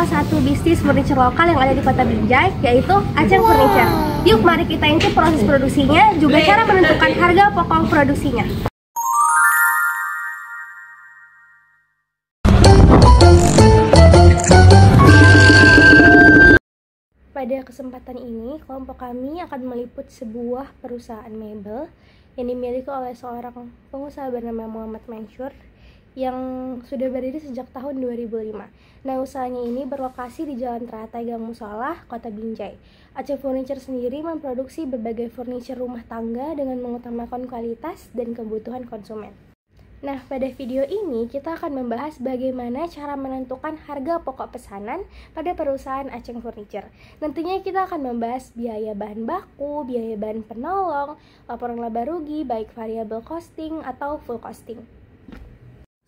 salah satu bisnis furniture lokal yang ada di Kota Binjai, yaitu Aceng Furniture. Yuk mari kita intip proses produksinya, juga cara menentukan harga pokok produksinya. Pada kesempatan ini, kelompok kami akan meliput sebuah perusahaan mebel yang dimiliki oleh seorang pengusaha bernama Muhammad Mansur yang sudah berdiri sejak tahun 2005. Nah, usahanya ini berlokasi di Jalan Teratai Gang Musola, Kota Binjai. Aceng Furniture sendiri memproduksi berbagai furniture rumah tangga dengan mengutamakan kualitas dan kebutuhan konsumen. Nah, pada video ini kita akan membahas bagaimana cara menentukan harga pokok pesanan pada perusahaan Aceng Furniture. Nantinya kita akan membahas biaya bahan baku, biaya bahan penolong, laporan laba rugi, baik variable costing atau full costing.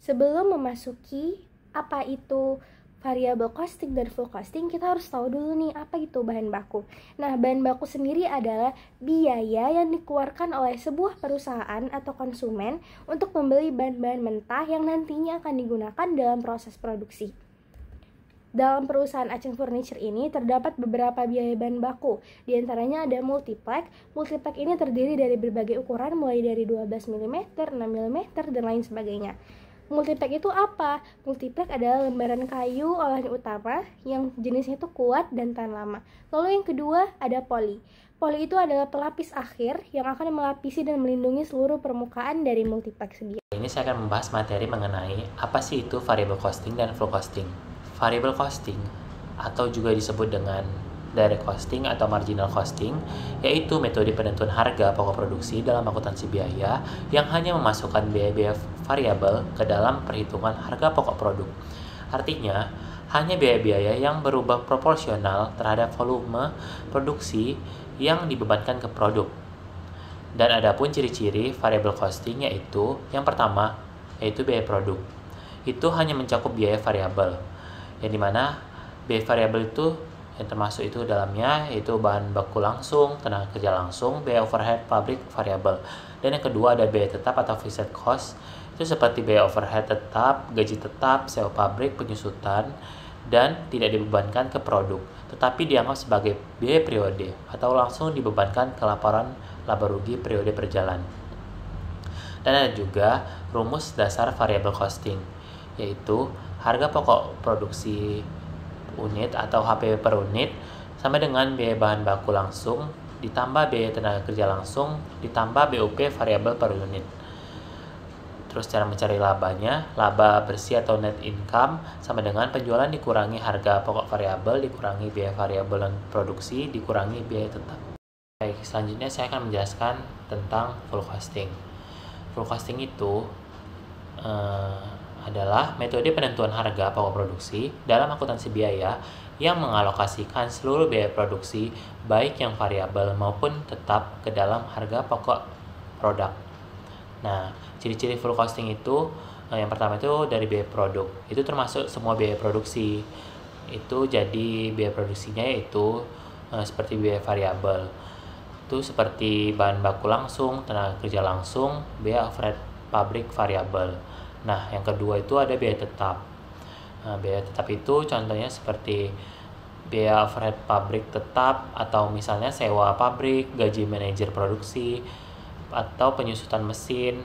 Sebelum memasuki apa itu variable costing dan full costing, kita harus tahu dulu nih apa itu bahan baku. Nah, bahan baku sendiri adalah biaya yang dikeluarkan oleh sebuah perusahaan atau konsumen untuk membeli bahan-bahan mentah yang nantinya akan digunakan dalam proses produksi. Dalam perusahaan Aceng Furniture ini terdapat beberapa biaya bahan baku. Di antaranya ada multiplek. Multiplek ini terdiri dari berbagai ukuran mulai dari 12 mm, 6 mm, dan lain sebagainya. Multiplek itu apa? Multiplek adalah lembaran kayu olahan utama yang jenisnya itu kuat dan tahan lama. Lalu yang kedua ada poli. Poli itu adalah pelapis akhir yang akan melapisi dan melindungi seluruh permukaan dari multiplek sendiri. Ini saya akan membahas materi mengenai apa sih itu variable costing dan full costing. Variable costing atau juga disebut dengan direct costing atau marginal costing, yaitu metode penentuan harga pokok produksi dalam akuntansi biaya yang hanya memasukkan biaya-biaya variabel ke dalam perhitungan harga pokok produk. Artinya, hanya biaya-biaya yang berubah proporsional terhadap volume produksi yang dibebankan ke produk. Dan adapun ciri-ciri variable costing yaitu yang pertama, yaitu biaya produk. Itu hanya mencakup biaya variabel, yang dimana biaya variabel itu yang termasuk itu dalamnya yaitu bahan baku langsung, tenaga kerja langsung, biaya overhead pabrik variabel. Dan yang kedua ada biaya tetap atau fixed cost. Itu seperti biaya overhead tetap, gaji tetap, sewa pabrik, penyusutan, dan tidak dibebankan ke produk, tetapi dianggap sebagai biaya periode atau langsung dibebankan ke laporan laba rugi periode berjalan. Dan ada juga rumus dasar variable costing, yaitu harga pokok produksi unit atau HPW per unit sama dengan biaya bahan baku langsung ditambah biaya tenaga kerja langsung ditambah BUP variabel per unit. Terus cara mencari labanya, laba bersih atau net income sama dengan penjualan dikurangi harga pokok variabel dikurangi biaya variabel dan produksi dikurangi biaya tetap. Baik, selanjutnya saya akan menjelaskan tentang full costing. Full costing itu adalah metode penentuan harga pokok produksi dalam akuntansi biaya yang mengalokasikan seluruh biaya produksi baik yang variabel maupun tetap ke dalam harga pokok produk. Nah, ciri-ciri full costing itu yang pertama itu dari biaya produk. Itu termasuk semua biaya produksi. Itu jadi biaya produksinya yaitu seperti biaya variabel. Itu seperti bahan baku langsung, tenaga kerja langsung, biaya overhead pabrik variabel. Nah, yang kedua itu ada biaya tetap. Nah, biaya tetap itu contohnya seperti biaya overhead pabrik tetap atau misalnya sewa pabrik, gaji manajer produksi, atau penyusutan mesin.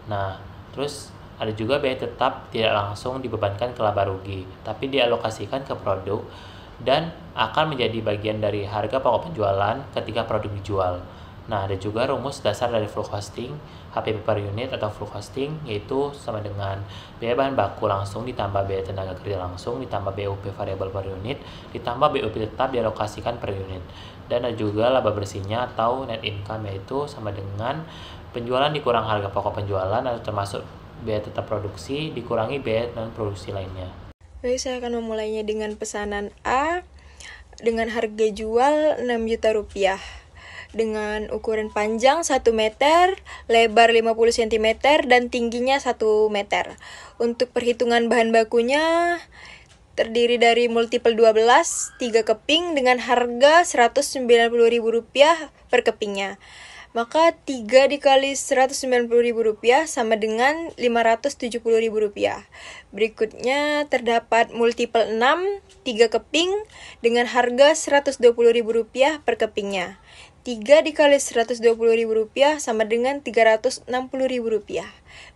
Nah, terus ada juga biaya tetap tidak langsung dibebankan ke laba rugi, tapi dialokasikan ke produk dan akan menjadi bagian dari harga pokok penjualan ketika produk dijual. Nah, ada juga rumus dasar dari full costing, HPP per unit atau full costing, yaitu sama dengan biaya bahan baku langsung ditambah biaya tenaga kerja langsung ditambah BUP variabel per unit ditambah BUP tetap dialokasikan per unit. Dan ada juga laba bersihnya atau net income, yaitu sama dengan penjualan dikurang harga pokok penjualan atau termasuk biaya tetap produksi dikurangi biaya non produksi lainnya. Baik, saya akan memulainya dengan pesanan A dengan harga jual 6 juta rupiah. Dengan ukuran panjang 1 meter, lebar 50 cm, dan tingginya 1 meter. Untuk perhitungan bahan bakunya terdiri dari multiple 12, 3 keping dengan harga Rp190.000 per kepingnya. Maka 3 dikali Rp190.000 sama dengan Rp570.000. Berikutnya terdapat multiple 6, 3 keping dengan harga Rp120.000 per kepingnya. 3 dikali Rp120.000 sama dengan Rp360.000.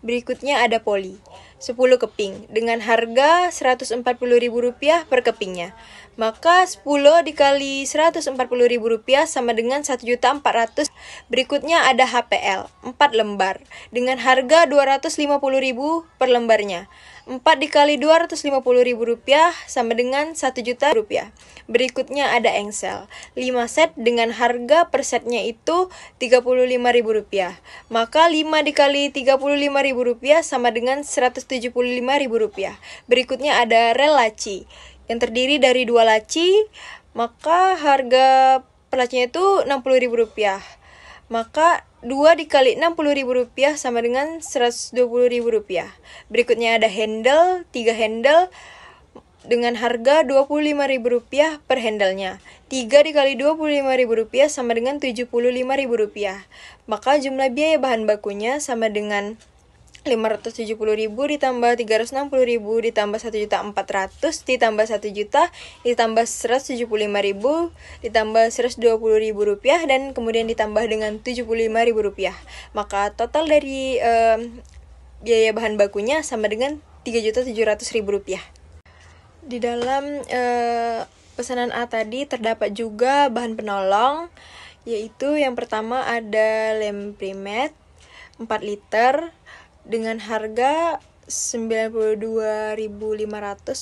Berikutnya ada poli, 10 keping dengan harga Rp140.000 per kepingnya. Maka 10 dikali Rp140.000 sama dengan Rp1.400.000. Berikutnya ada HPL, 4 lembar dengan harga Rp250.000 per lembarnya. 4 dikali Rp250.000 sama dengan Rp1.000.000. Berikutnya ada engsel, 5 set dengan harga per setnya itu Rp35.000. Maka 5 dikali Rp35.000 sama dengan Rp175.000. Berikutnya ada rel laci yang terdiri dari 2 laci, maka harga per lacinya itu Rp60.000. Maka 2 dikali Rp60.000 sama dengan Rp120.000. Berikutnya ada handle, 3 handle dengan harga Rp25.000 per handlenya. 3 dikali Rp25.000 sama dengan Rp75.000. Maka jumlah biaya bahan bakunya sama dengan Rp570.000 ditambah Rp360.000 ditambah Rp1.400.000 ditambah Rp1.000.000 ditambah Rp175.000 ditambah Rp120.000 dan kemudian ditambah dengan Rp75.000. Maka total dari biaya bahan bakunya sama dengan Rp3.700.000. Di dalam pesanan A tadi terdapat juga bahan penolong, yaitu yang pertama ada lem Primet 4 liter dengan harga Rp92.500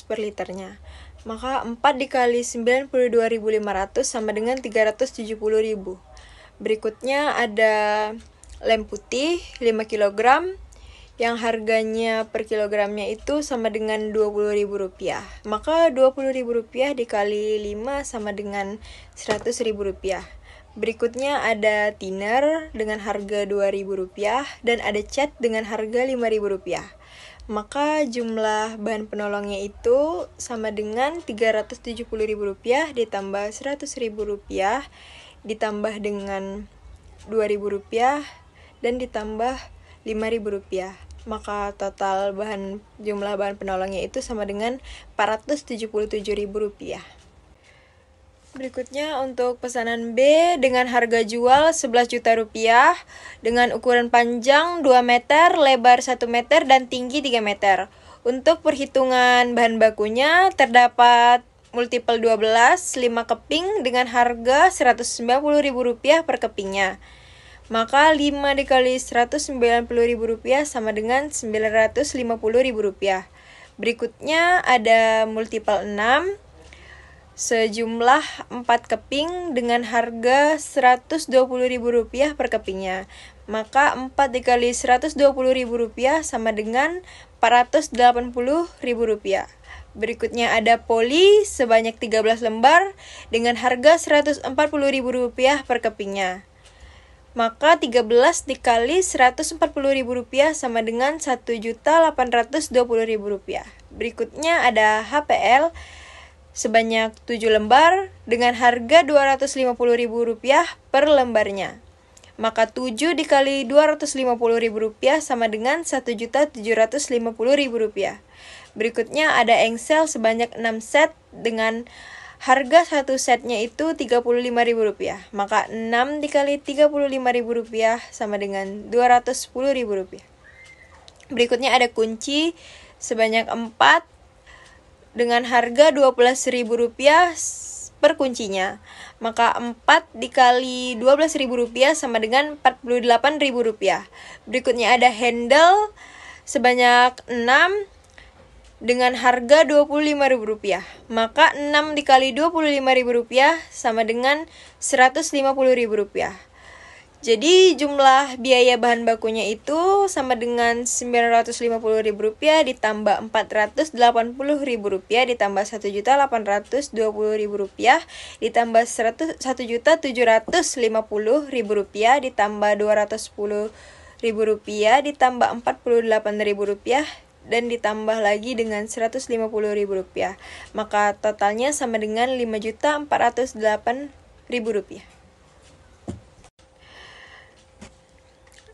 per liternya. Maka 4 dikali Rp92.500 sama dengan Rp370.000. Berikutnya ada lem putih 5 kg yang harganya per kilogramnya itu sama dengan Rp20.000. Maka Rp20.000 dikali 5 sama dengan Rp100.000. Berikutnya ada thinner dengan harga Rp2.000 dan ada cat dengan harga Rp5.000. Maka jumlah bahan penolongnya itu sama dengan Rp370.000 ditambah Rp100.000 ditambah dengan Rp2.000 dan ditambah Rp5.000. Maka total jumlah bahan penolongnya itu sama dengan Rp477.000. Berikutnya untuk pesanan B dengan harga jual Rp11 juta dengan ukuran panjang 2 meter, lebar 1 meter, dan tinggi 3 meter. Untuk perhitungan bahan bakunya terdapat multiple 12, 5 keping dengan harga Rp190.000 per kepingnya. Maka 5 dikali Rp190.000 sama dengan Rp950.000. Berikutnya ada multiple 6 sejumlah 4 keping dengan harga Rp120.000 per kepingnya. Maka 4 dikali Rp120.000 sama dengan Rp480.000. Berikutnya ada poli sebanyak 13 lembar dengan harga Rp140.000 per kepingnya. Maka 13 dikali Rp140.000 sama dengan Rp1.820.000. Berikutnya ada HPL sebanyak 7 lembar dengan harga Rp250.000 per lembarnya. Maka 7 dikali Rp250.000 sama dengan Rp1.750.000. Berikutnya ada engsel sebanyak 6 set dengan harga satu setnya itu Rp35.000. Maka 6 dikali Rp35.000 sama dengan Rp210.000. Berikutnya ada kunci sebanyak 4 dengan harga Rp12.000 per kuncinya. Maka 4 dikali Rp12.000 sama dengan Rp48.000. Berikutnya ada handle sebanyak 6 dengan harga Rp25.000. Maka 6 dikali Rp25.000 sama dengan Rp150.000. Jadi jumlah biaya bahan bakunya itu sama dengan Rp950.000 ditambah Rp480.000 ditambah Rp1.820.000 ditambah Rp1.750.000 ditambah Rp210.000 ditambah Rp48.000 dan ditambah lagi dengan Rp150.000. Maka totalnya sama dengan Rp5.408.000.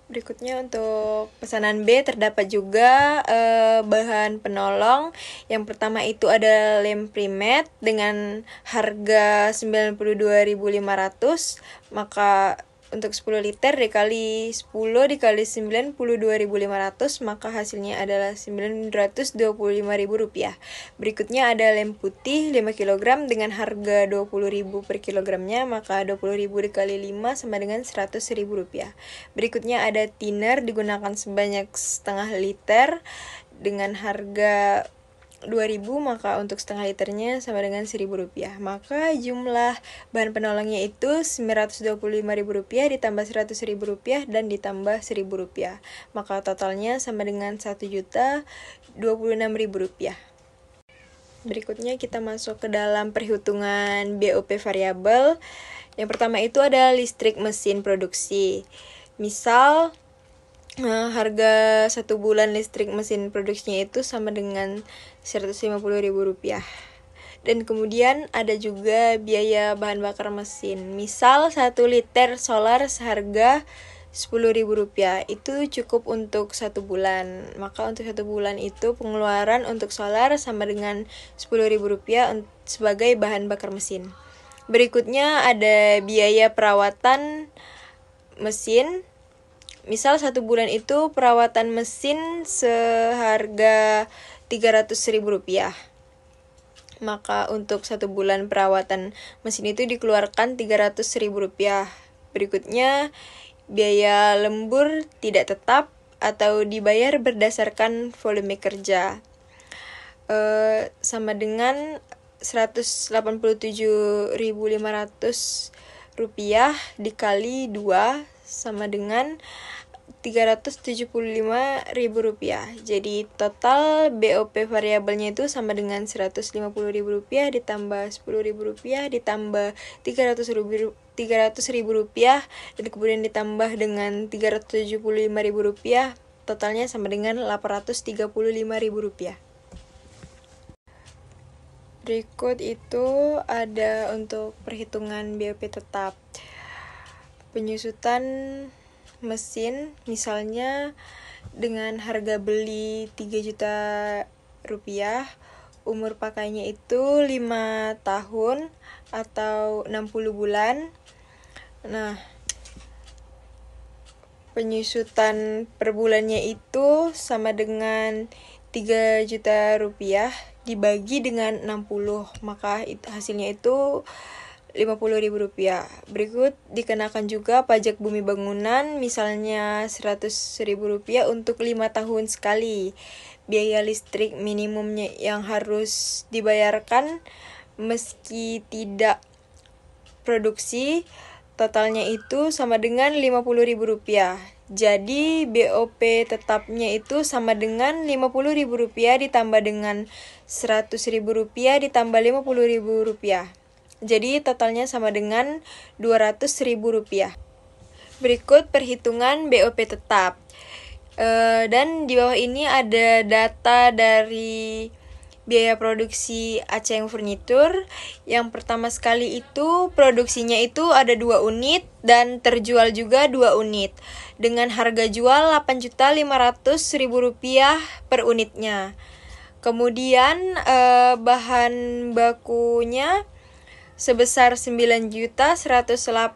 Berikutnya untuk pesanan B terdapat juga bahan penolong. Yang pertama itu ada lem Primet dengan harga 92.500, maka untuk 10 liter dikali 10 dikali 92.500, maka hasilnya adalah Rp925.000. Berikutnya ada lem putih 5 kg dengan harga Rp20.000 per kilogramnya, maka Rp20.000 dikali 5 sama dengan Rp100.000. Berikutnya ada thinner digunakan sebanyak setengah liter dengan harga 2.000, maka untuk setengah liternya sama dengan Rp1.000. Maka jumlah bahan penolongnya itu Rp925.000 ditambah Rp100.000 dan ditambah Rp1.000. Maka totalnya sama dengan Rp1.026.000. Berikutnya kita masuk ke dalam perhitungan BOP variabel. Yang pertama itu ada listrik mesin produksi. Misal harga 1 bulan listrik mesin produksinya itu sama dengan Rp150.000. Dan kemudian ada juga biaya bahan bakar mesin. Misal 1 liter solar seharga Rp10.000, itu cukup untuk 1 bulan. Maka untuk 1 bulan itu pengeluaran untuk solar sama dengan Rp10.000 sebagai bahan bakar mesin. Berikutnya ada biaya perawatan mesin. Misal 1 bulan itu perawatan mesin seharga Rp300.000. Maka untuk 1 bulan perawatan mesin itu dikeluarkan Rp300.000. Berikutnya biaya lembur tidak tetap atau dibayar berdasarkan volume kerja. Sama dengan Rp187.500 dikali 2 sama dengan Rp375.000. Jadi total BOP variabelnya itu sama dengan Rp150.000 ditambah Rp10.000 ditambah Rp300.000 dan kemudian ditambah dengan Rp375.000. Totalnya sama dengan Rp835.000. Berikut itu ada untuk perhitungan BOP tetap. Penyusutan mesin misalnya dengan harga beli Rp3 juta, umur pakainya itu 5 tahun atau 60 bulan. Nah, penyusutan per bulannya itu sama dengan Rp3 juta dibagi dengan 60, maka hasilnya itu Rp50.000. Berikut dikenakan juga pajak bumi bangunan, misalnya Rp100.000 untuk 5 tahun sekali. Biaya listrik minimumnya yang harus dibayarkan meski tidak produksi, totalnya itu sama dengan Rp50.000. Jadi BOP tetapnya itu sama dengan Rp50.000 ditambah dengan Rp100.000 ditambah Rp50.000. Jadi totalnya sama dengan Rp200.000. Berikut perhitungan BOP tetap. Dan di bawah ini ada data dari biaya produksi Aceng Furniture. Yang pertama sekali itu produksinya itu ada 2 unit dan terjual juga 2 unit dengan harga jual Rp8.500.000 per unitnya. Kemudian bahan bakunya sebesar Rp9.108.000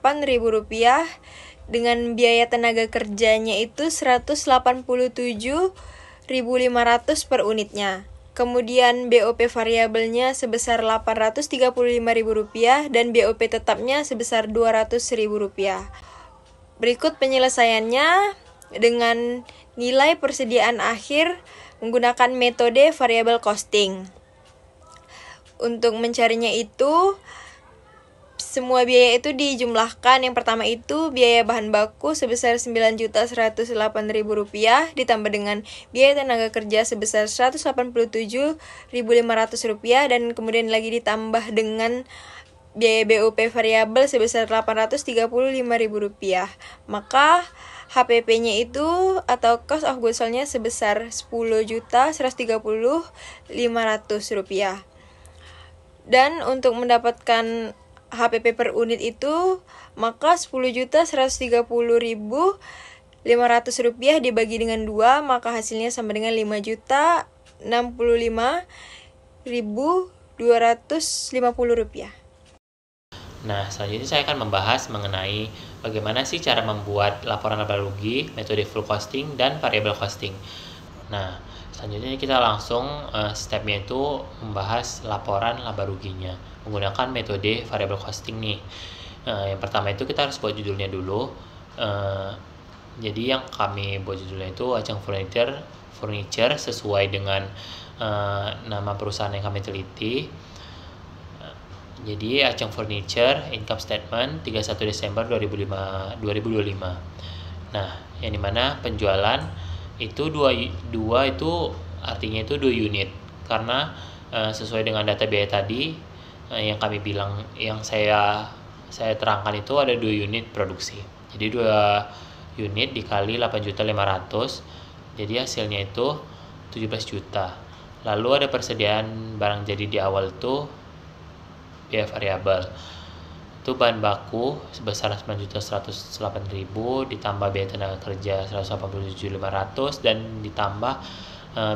dengan biaya tenaga kerjanya itu Rp187.500 per unitnya. Kemudian BOP variabelnya sebesar Rp835.000 dan BOP tetapnya sebesar Rp200.000. Berikut penyelesaiannya dengan nilai persediaan akhir menggunakan metode variable costing. Untuk mencarinya itu semua biaya itu dijumlahkan. Yang pertama itu biaya bahan baku sebesar Rp9.108.000 ditambah dengan biaya tenaga kerja sebesar Rp187.500 dan kemudian lagi ditambah dengan biaya BOP variabel sebesar Rp835.000. Maka HPP-nya itu atau cost of goods sold-nya sebesar Rp10.130.500. Dan untuk mendapatkan HPP per unit itu maka Rp10.130.000 Rp500 dibagi dengan 2, maka hasilnya sama dengan Rp5.065.250. Nah, selanjutnya saya akan membahas mengenai bagaimana sih cara membuat laporan laba rugi, metode full costing, dan variable costing. Nah, selanjutnya kita langsung stepnya itu membahas laporan laba ruginya menggunakan metode variable costing nih. Yang pertama itu kita harus buat judulnya dulu. Jadi yang kami buat judulnya itu Ajeng Furniture sesuai dengan nama perusahaan yang kami teliti. Jadi Ajeng Furniture income statement 31 Desember 2025. Nah, yang dimana penjualan itu dua itu artinya itu 2 unit karena sesuai dengan data biaya tadi yang kami bilang, yang saya terangkan itu ada 2 unit produksi. Jadi 2 unit dikali 8.500.000, jadi hasilnya itu 17 juta. Lalu ada persediaan barang jadi di awal tuh biaya variabel. Itu bahan baku sebesar 9.108.000 ditambah biaya tenaga kerja 187.500 dan ditambah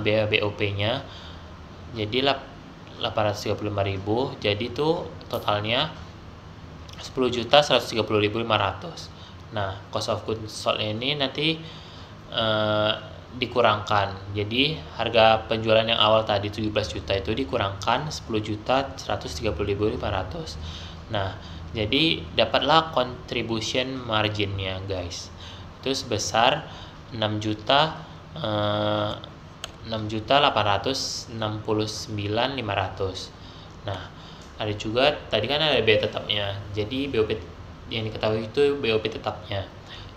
biaya BOP-nya jadi 835.000. Jadi itu totalnya 10.130.500. Nah, cost of goods sold ini nanti dikurangkan. Jadi harga penjualan yang awal tadi 17 juta itu dikurangkan 10.130.500. Nah, jadi dapatlah contribution marginnya, guys. Itu sebesar 6.869.500. Nah, ada juga tadi kan ada biaya tetapnya. Jadi BOP yang diketahui itu BOP tetapnya.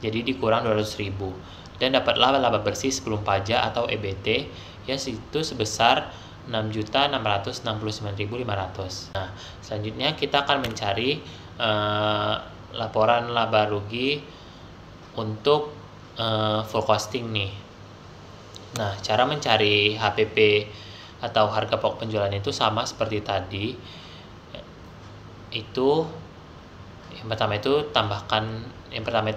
Jadi dikurang 200.000 dan dapatlah laba bersih sebelum pajak atau EBT ya itu sebesar 6.669.500. Nah, selanjutnya kita akan mencari laporan laba rugi untuk full costing nih. Nah, cara mencari HPP atau harga pokok penjualan itu sama seperti tadi. Itu yang pertama itu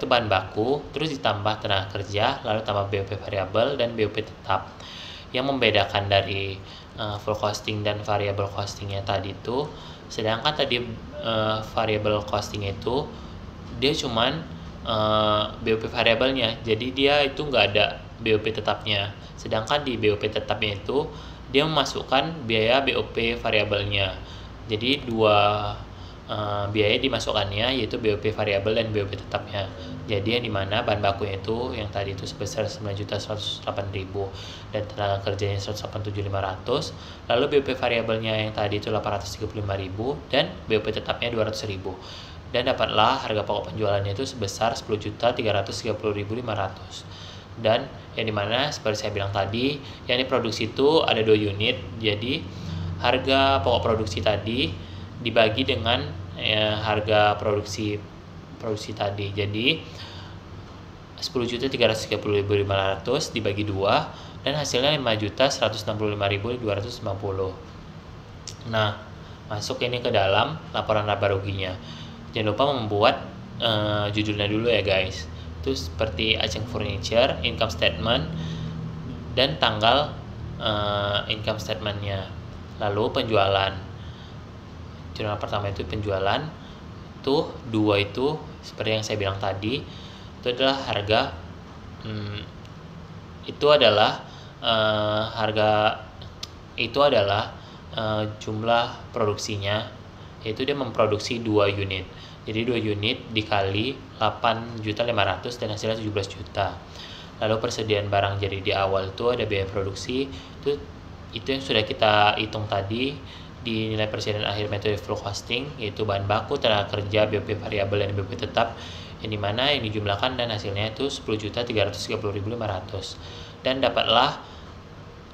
bahan baku, terus ditambah tenaga kerja, lalu tambah BOP variabel dan BOP tetap. Yang membedakan dari full costing dan variable costingnya tadi itu, sedangkan tadi variable costing itu dia cuman BOP variabelnya, jadi dia itu nggak ada BOP tetapnya. Sedangkan di BOP tetapnya itu dia memasukkan biaya BOP variabelnya. Jadi dua biaya dimasukkannya yaitu BOP variabel dan BOP tetapnya. Jadi yang dimana bahan bakunya itu yang tadi itu sebesar 9.108.000 dan tenaga kerjanya 187.500, lalu BOP variabelnya yang tadi itu 835.000 dan BOP tetapnya 200.000. Dan dapatlah harga pokok penjualannya itu sebesar 10.330.500. Dan yang dimana seperti saya bilang tadi, yang diproduksi itu ada 2 unit. Jadi harga pokok produksi tadi dibagi dengan harga produksi tadi. Jadi 10.330.500 dibagi 2 dan hasilnya 5.165.250. Nah, masuk ini ke dalam laporan laba ruginya. Jangan lupa membuat judulnya dulu ya guys. Itu seperti Ajeng Furniture income statement dan tanggal income statementnya. Lalu penjualan. Jurnal pertama itu penjualan. Tuh 2 itu seperti yang saya bilang tadi, itu adalah harga jumlah produksinya, yaitu dia memproduksi 2 unit. Jadi 2 unit dikali 8.500.000 dan hasilnya 17 juta. Lalu persediaan barang jadi di awal itu ada biaya produksi, itu yang sudah kita hitung tadi di nilai persediaan akhir metode full costing, yaitu bahan baku, tenaga kerja, BOP variabel dan BOP tetap, yang dimana yang dijumlahkan dan hasilnya itu 10.330.500.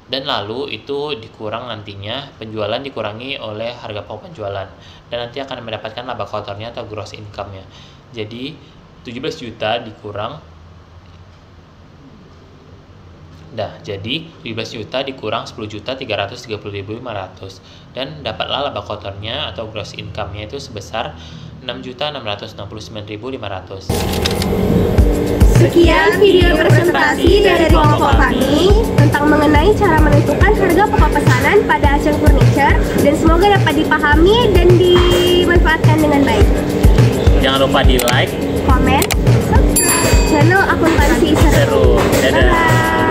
Dan lalu itu dikurang nantinya penjualan dikurangi oleh harga pokok penjualan dan nanti akan mendapatkan laba kotornya atau gross income-nya. Jadi 17 juta dikurang Nah, jadi 17 juta dikurang 10.330.500 dan dapatlah laba kotornya atau gross income-nya itu sebesar 6.669.500. Sekian video presentasi dari kelompok kami tentang mengenai cara menentukan harga pokok pesanan pada Aceng Furniture, dan semoga dapat dipahami dan dimanfaatkan dengan baik. Jangan lupa di like, Komen, subscribe channel akuntansi seru. Dadah. Bye-bye.